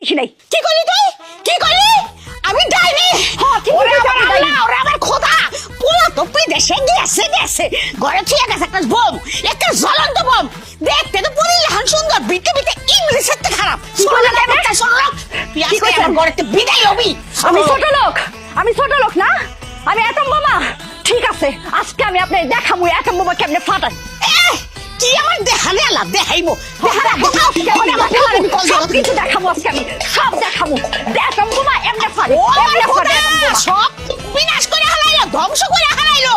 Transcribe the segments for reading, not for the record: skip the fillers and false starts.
দেখি নাই। কি করলি তুই? কি করলি? আমি ডাইনি। ওরে আমার আল্লাহ, ওরে আমার খোদা, পোলা তো বিদেশে গেছে ঘরে ঠিক আছে একটা বোম, একটা জ্বলন্ত বোম। দেখতে তো পরিলাহান সুন্দর, বিতে ইংলিশের থেকে খারাপ। শোনা না একটা শোনা, তুই আজকে আমার ঘরেতে বিদায় হবি। আমি ছোট লোক না, আমি অ্যাটম বোমা। ঠিক আছে, আজকে আমি আপনার দেখাবো অ্যাটম বোমা কেমনে ফাটাই। কি আমার দেখালে আলা দেখাইবো, কিছু দেখাবো আজকে, আমি সব দেখাবো। অ্যাটম বোমা এমনে ফাটে, সব বিনাশ করে হারাইলো, ধ্বংস করে হারাইলো।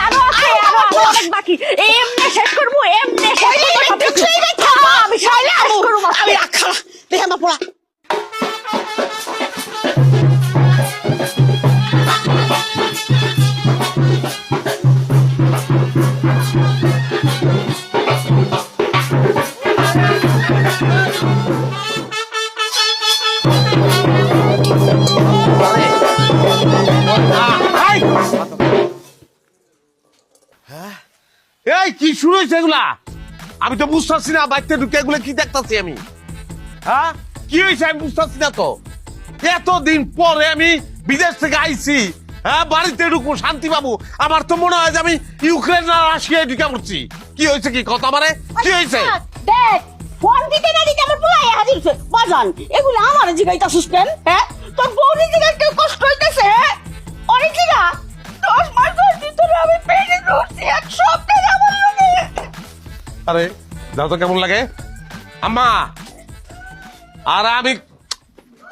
আরো আছে, আরো অনেক বাকি। এমনে শেষ করবো, এমনে শেষ করবো। আমি শেষ করবো, আমি রাখা দেখে আমার পোড়া। এই কি শুরু হয়েছে এগুলা? আমি তো বুঝতেছি না, বাড়িতে ঢুকে এগুলো কি দেখতেছি আমি। হ্যাঁ, কি হয়েছে আমি বুঝতেছি না তো। এতদিন পরে আমি বিদেশ থেকে আইছি, হ্যাঁ বাড়িতে ঢুকবো, শান্তি পাবো। আমার তো মনে হয় যে আমি ইউক্রেন আর রাশিয়ায় ঢুকে পড়ছি। কি হয়েছে, কি কথা মানে কি হয়েছে? দেখ, ফোন দিতে না দিতে আমার পোলা হাজির হচ্ছে। বাজান, এগুলো আমার জিগাইতাছিস কেন? হ্যাঁ, তোর বউনি জিগাইতে কষ্ট হইতেছে। হ্যাঁ, অনেক জিগা 10 মাস ধরে আমি পেটে ধরছি, এক সপ্তাহ আমার লগে। আরে দাও তো কেমন লাগে আম্মা। আর আমি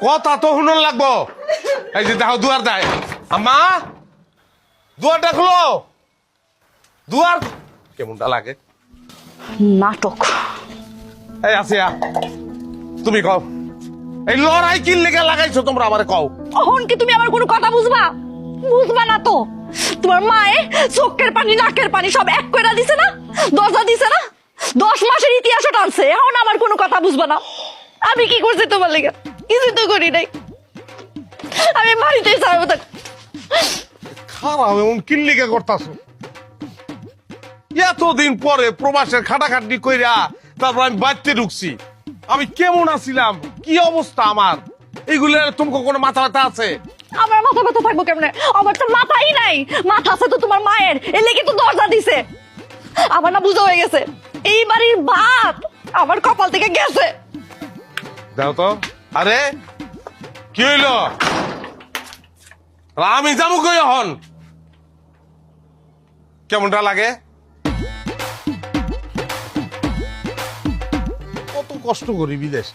কথা তো শুনুন লাগবো। এই যে দেখো দুয়ার দেয় আম্মা, দুয়ারটা খুলো। দুয়ার কেমনটা লাগে? নাটক। এই আসিয়া, তুমি কও এই লড়াই কি লেগে লাগাইছো তোমরা আমারে কও। অহন কি তুমি আমার কোনো কথা বুঝবা না তো? তোমার মায়ে চোখের পানি নাকের পানি সব এক কইরা দিছে না, দরজা দিছে না, 10 মাসের ইতিহাস টানছে। এখন আমার কোনো কথা বুঝবা না। আমি কি করছি তোমার লেগে? কিছু তো করি নাই। আমি বাড়িতে যাবো। খারাপ এমন কি লেগে করতাছো? এতদিন পরে প্রবাসের খাটাখাটনি কইরা তারপর আমি বাড়িতে ঢুকছি। আমি কেমন আছিলাম, কি অবস্থা আমার, এইগুলো তোমাকে কোনো মাথা ব্যথা আছে? আমার মাথা ব্যথা থাকবো কেমনে? আমার তো মাথাই নাই। মাথা আছে তো তোমার মায়ের, এর লেগে তো দরজা দিছে। আমার না বুঝা হয়ে গেছে, এই বাড়ির ভাত আমার কপাল থেকে গেছে। দাও তো। আরে কি হইল? আমি যাবো কই এখন? কেমনটা লাগে? কত কষ্ট করি বিদেশ,